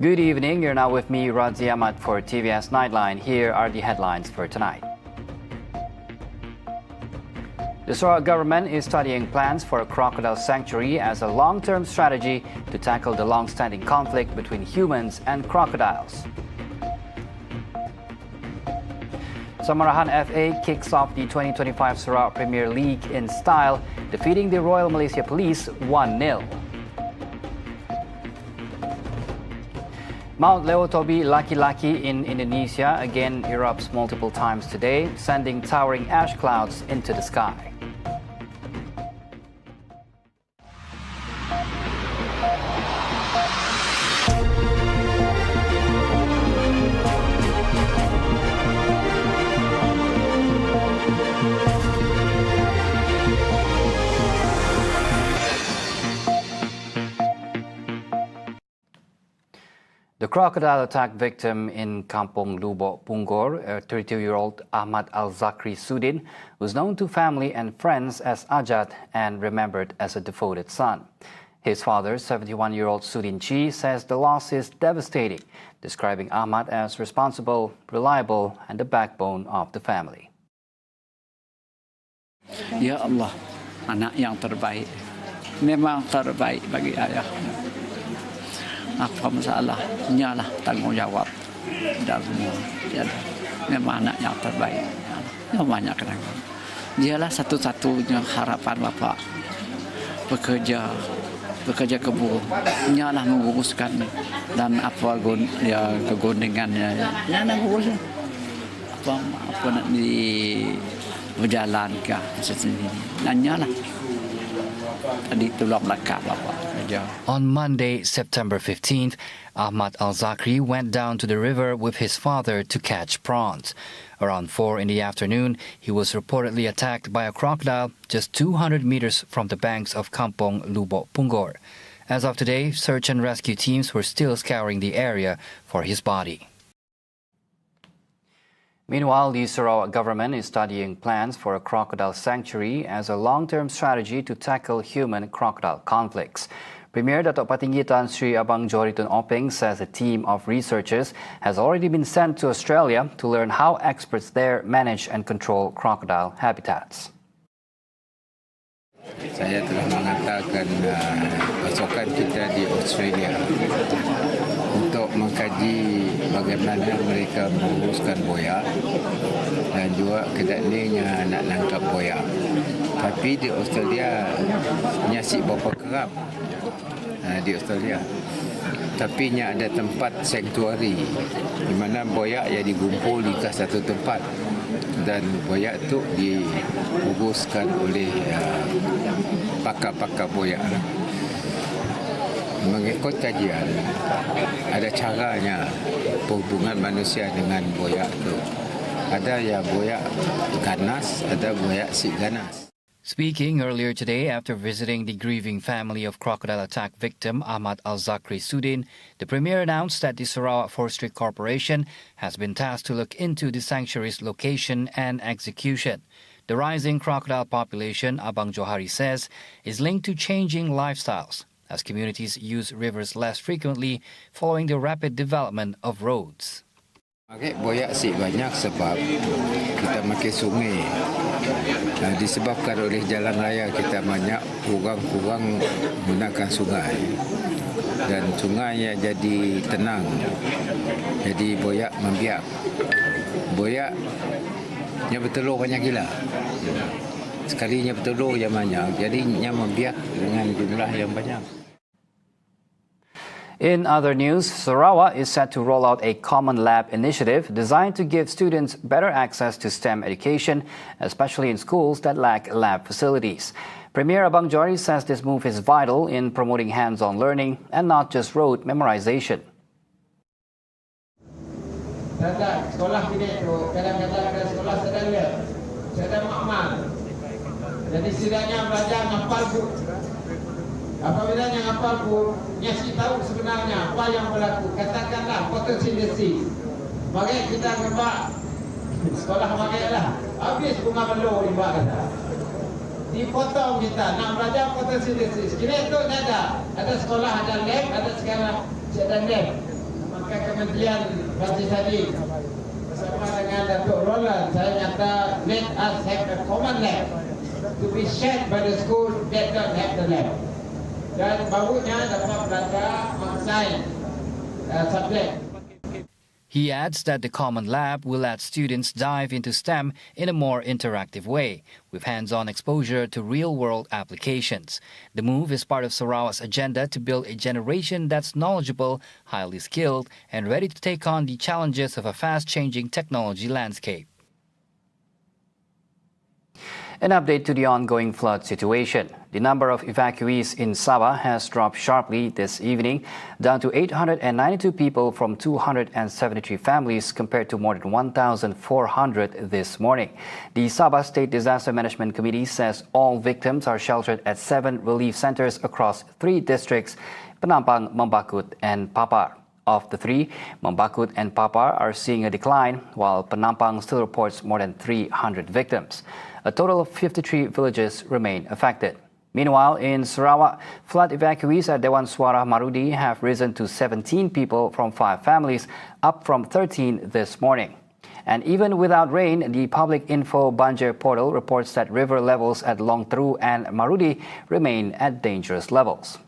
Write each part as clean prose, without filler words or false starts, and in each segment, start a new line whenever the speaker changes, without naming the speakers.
Good evening. You're now with me, Radzi Ahmad, for TVS Nightline. Here are the headlines for tonight. The Sarawak government is studying plans for a crocodile sanctuary as a long-term strategy to tackle the long-standing conflict between humans and crocodiles. Samarahan FA kicks off the 2025 Sarawak Premier League in style, defeating the Royal Malaysia Police 1-0. Mount LEWOTOBI LAKI-LAKI in Indonesia again erupts multiple times today, sending towering ash clouds into the sky. The crocodile attack victim in Kampung Lubuk, a 32-year-old Ahmad Al-Zakri Sudin, was known to family and friends as Ajat and remembered as a devoted son. His father, 71-year-old Sudin Chi, says the loss is devastating, describing Ahmad as responsible, reliable, and the backbone of the family.
Ya Allah, anak yang terbaik. Memang terbaik bagi ayah. Apa masalah, nyalah tanggungjawab dan semua. Memang anak yang terbaik. Yang banyak kenangan. Dialah satu-satunya harapan bapa. Bekerja kebun. Nyalah menguruskan dan apa keguntingannya. Ya nak urus. Apa nak berjalankan sendiri. Dan nyalah.
On Monday, September 15th, Ahmad Al-Zakri went down to the river with his father to catch prawns. Around 4 in the afternoon, he was reportedly attacked by a crocodile just 200 meters from the banks of Kampung Lubuk. As of today, search and rescue teams were still scouring the area for his body. Meanwhile, the Sarawak government is studying plans for a crocodile sanctuary as a long-term strategy to tackle human-crocodile conflicts. Premier Datuk Patinggi Tan Sri Abang Johari Tun Openg says a team of researchers has already been sent to Australia to learn how experts there manage and control crocodile habitats.
Saya telah menghantarkan pasukan kita di Australia untuk mengkaji bagaimana mereka menguruskan buaya dan juga kedeklinya nak nangkap buaya. Tapi di Australia nyasik berapa kerap di Australia. Tapi ada tempat sanctuary di mana buaya yang digumpul di satu tempat dan buaya itu diuruskan oleh pakar-pakar buaya. Mengikut kajian, ada caranya hubungan manusia dengan buaya itu. Ada yang buaya ganas, ada buaya si ganas.
Speaking earlier today after visiting the grieving family of crocodile attack victim Ahmad Al-Zakri Sudin, the Premier announced that the Sarawak Forestry Corporation has been tasked to look into the sanctuary's location and execution. The rising crocodile population, Abang Johari says, is linked to changing lifestyles as communities use rivers less frequently following the rapid development of roads.
Buaya sih banyak sebab kita makin sungai. Disebabkan oleh jalan raya kita banyak kurang menggunakan sungai. Dan sungai yang jadi tenang. Jadi buaya membiak. Buaya yang bertelur banyak gila. Sekalinya bertelur yang banyak, jadinya membiak dengan jumlah yang banyak.
In other news, Sarawak is set to roll out a common lab initiative designed to give students better access to STEM education, especially in schools that lack lab facilities. Premier Abang Johari says this move is vital in promoting hands-on learning and not just rote memorization.
Sekolah ini kadang-kadang ada sekolah sedang makmal. Jadi setidaknya belajar ngapal bu. Apabila yang ngapal bu, nyasi tahu sebenarnya apa yang berlaku. Katakanlah fotosintesis. Makanya kita ngembak sekolah makanya habis bunga belur imbak kata. Dipotong kita nak belajar fotosintesis. Kira itu ada sekolah, ada lab, ada sekarang ada lab. ke Kementerian Masjid Tadi bersama dengan Datuk Roland, saya nyata let us have a common lab to be shared by the school that don't have the lab. Dan barunya dapat belajar mengenai subjek.
He adds that the common lab will let students dive into STEM in a more interactive way, with hands-on exposure to real-world applications. The move is part of Sarawak's agenda to build a generation that's knowledgeable, highly skilled, and ready to take on the challenges of a fast-changing technology landscape. An update to the ongoing flood situation. The number of evacuees in Sabah has dropped sharply this evening, down to 892 people from 273 families compared to more than 1,400 this morning. The Sabah State Disaster Management Committee says all victims are sheltered at 7 relief centers across 3 districts, Penampang, Membakut, and Papar. Of the 3, Membakut and Papar are seeing a decline, while Penampang still reports more than 300 victims. A total of 53 villages remain affected. Meanwhile, in Sarawak, flood evacuees at Dewan Suara Marudi have risen to 17 people from 5 families, up from 13 this morning. And even without rain, the Public Info Banjir portal reports that river levels at Long Tru and Marudi remain at dangerous levels.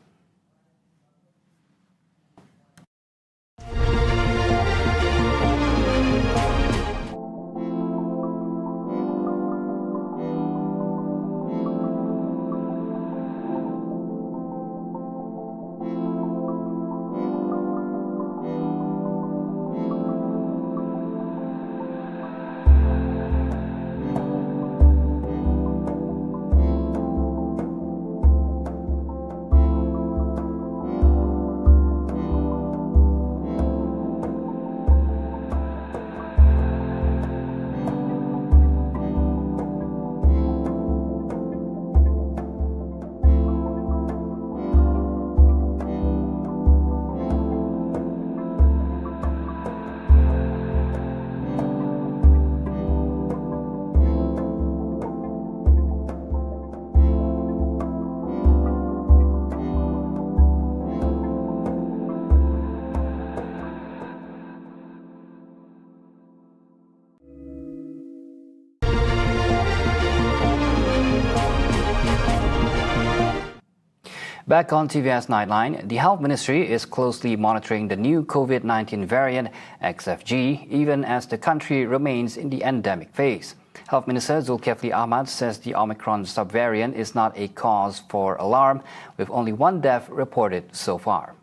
Back on TVS Nightline, the Health Ministry is closely monitoring the new COVID-19 variant XFG, even as the country remains in the endemic phase. Health Minister Zulkifli Ahmad says the Omicron subvariant is not a cause for alarm, with only 1 death reported so far.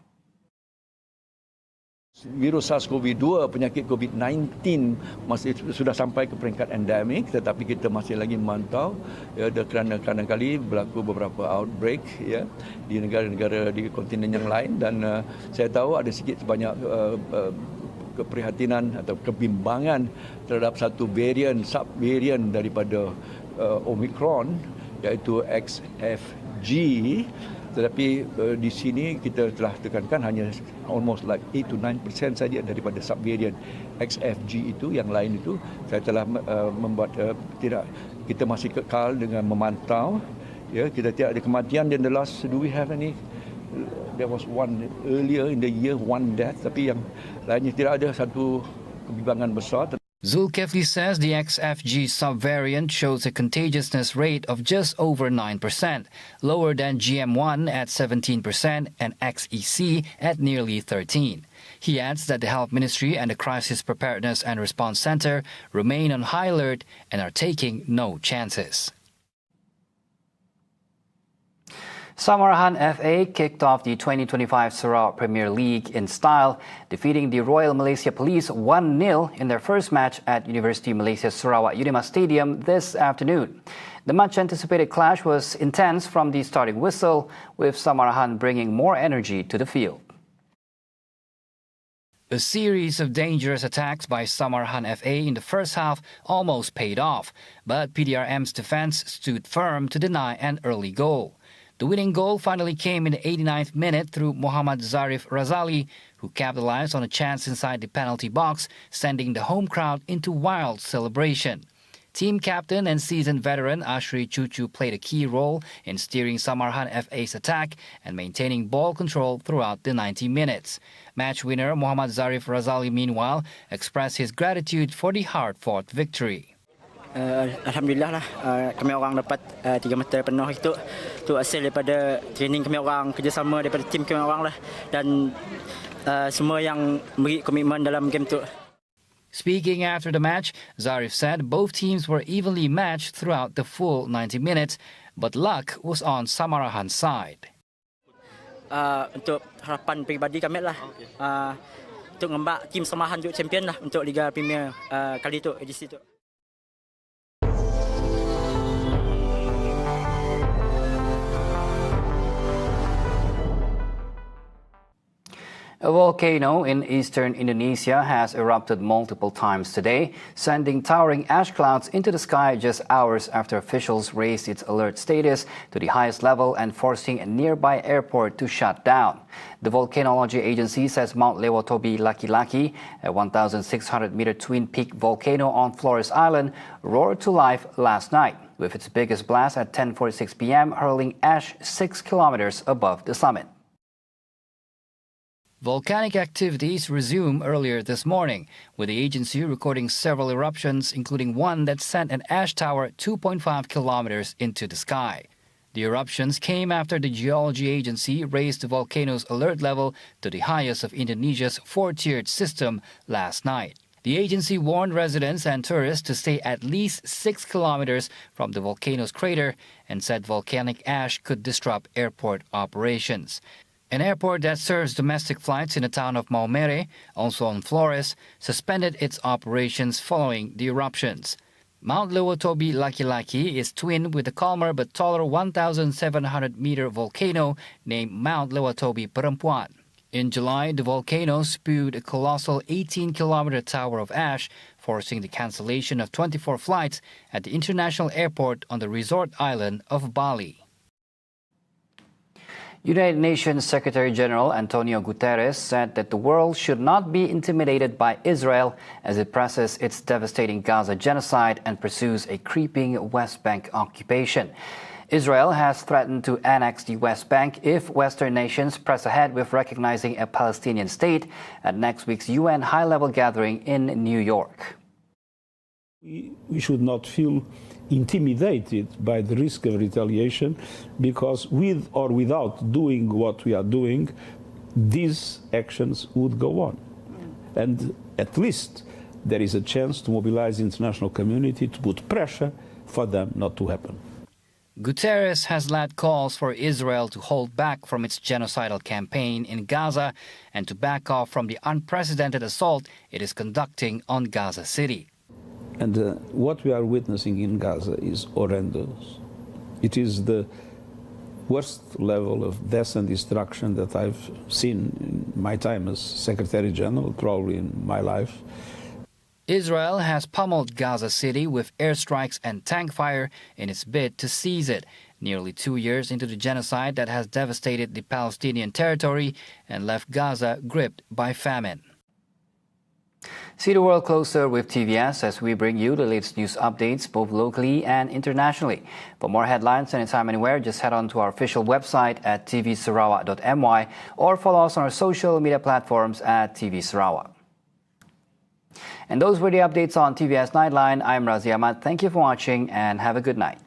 Virus SARS-CoV-2, penyakit COVID-19 masih sudah sampai ke peringkat endemik, tetapi kita masih lagi memantau ya, kerana kali berlaku beberapa outbreak ya, di negara-negara di kontinen yang lain, dan saya tahu ada sikit sebanyak keprihatinan atau kebimbangan terhadap satu subvarian daripada Omicron, iaitu XFG. Tetapi di sini kita telah tekankan hanya almost like 8 to 9% saja daripada subvariant XFG itu. Yang lain itu saya telah membuat kita masih kekal dengan memantau. Ya, kita tidak ada kematian. Dan the last, do we have any? There was one earlier in the year, 1 death. Tapi yang lainnya tidak ada satu kebimbangan besar.
Zulkifli says the XFG subvariant shows a contagiousness rate of just over 9%, lower than GM1 at 17% and XEC at nearly 13%. He adds that the Health Ministry and the Crisis Preparedness and Response Center remain on high alert and are taking no chances. Samarahan FA kicked off the 2025 Sarawak Premier League in style, defeating the Royal Malaysia Police 1-0 in their first match at University Malaysia Sarawak Unima Stadium this afternoon. The much-anticipated clash was intense from the starting whistle, with Samarahan bringing more energy to the field. A series of dangerous attacks by Samarahan FA in the first half almost paid off, but PDRM's defense stood firm to deny an early goal. The winning goal finally came in the 89th minute through Muhammad Zarif Razali, who capitalized on a chance inside the penalty box, sending the home crowd into wild celebration. Team captain and seasoned veteran Ashri Chuchu played a key role in steering Samarahan FA's attack and maintaining ball control throughout the 90 minutes. Match winner Muhammad Zarif Razali, meanwhile, expressed his gratitude for the hard-fought victory.
Alhamdulillah lah, kami orang dapat 3 mata penuh itu hasil daripada training kami orang, kerjasama daripada tim kami orang lah, dan semua yang beri komitmen dalam game tu.
Speaking after the match, Zarif said both teams were evenly matched throughout the full 90 minutes, but luck was on Samarahan's side.
Untuk harapan peribadi kami lah, untuk ngembak tim Samarahan untuk champion lah untuk Liga Premier kali itu, edisi itu.
A volcano in eastern Indonesia has erupted multiple times today, sending towering ash clouds into the sky just hours after officials raised its alert status to the highest level and forcing a nearby airport to shut down. The volcanology agency says Mount LEWOTOBI LAKI-LAKI, a 1,600-meter twin-peak volcano on Flores Island, roared to life last night, with its biggest blast at 10:46 p.m. hurling ash 6 kilometers above the summit. Volcanic activities resumed earlier this morning, with the agency recording several eruptions, including one that sent an ash tower 2.5 kilometers into the sky. The eruptions came after the geology agency raised the volcano's alert level to the highest of Indonesia's 4-tiered system last night. The agency warned residents and tourists to stay at least 6 kilometers from the volcano's crater and said volcanic ash could disrupt airport operations. An airport that serves domestic flights in the town of Maumere, also on Flores, suspended its operations following the eruptions. Mount LEWOTOBI LAKI-LAKI is twinned with the calmer but taller 1,700-meter volcano named Mount LEWOTOBI Perempuan. In July, the volcano spewed a colossal 18-kilometer tower of ash, forcing the cancellation of 24 flights at the international airport on the resort island of Bali. United Nations Secretary-General Antonio Guterres said that the world should not be intimidated by Israel as it presses its devastating Gaza genocide and pursues a creeping West Bank occupation. Israel has threatened to annex the West Bank if Western nations press ahead with recognizing a Palestinian state at next week's UN high-level gathering in New York.
We should not feel intimidated by the risk of retaliation, because with or without doing what we are doing, these actions would go on. And at least there is a chance to mobilize the international community to put pressure for them not to happen.
Guterres has led calls for Israel to hold back from its genocidal campaign in Gaza and to back off from the unprecedented assault it is conducting on Gaza City.
And what we are witnessing in Gaza is horrendous. It is the worst level of death and destruction that I've seen in my time as Secretary General, probably in my life.
Israel has pummeled Gaza City with airstrikes and tank fire in its bid to seize it, nearly 2 years into the genocide that has devastated the Palestinian territory and left Gaza gripped by famine. See the world closer with TVS as we bring you the latest news updates both locally and internationally. For more headlines anytime, anywhere, just head on to our official website at tvsarawak.my or follow us on our social media platforms at TV Sarawak. And those were the updates on TVS Nightline. I'm Razi Ahmad. Thank you for watching and have a good night.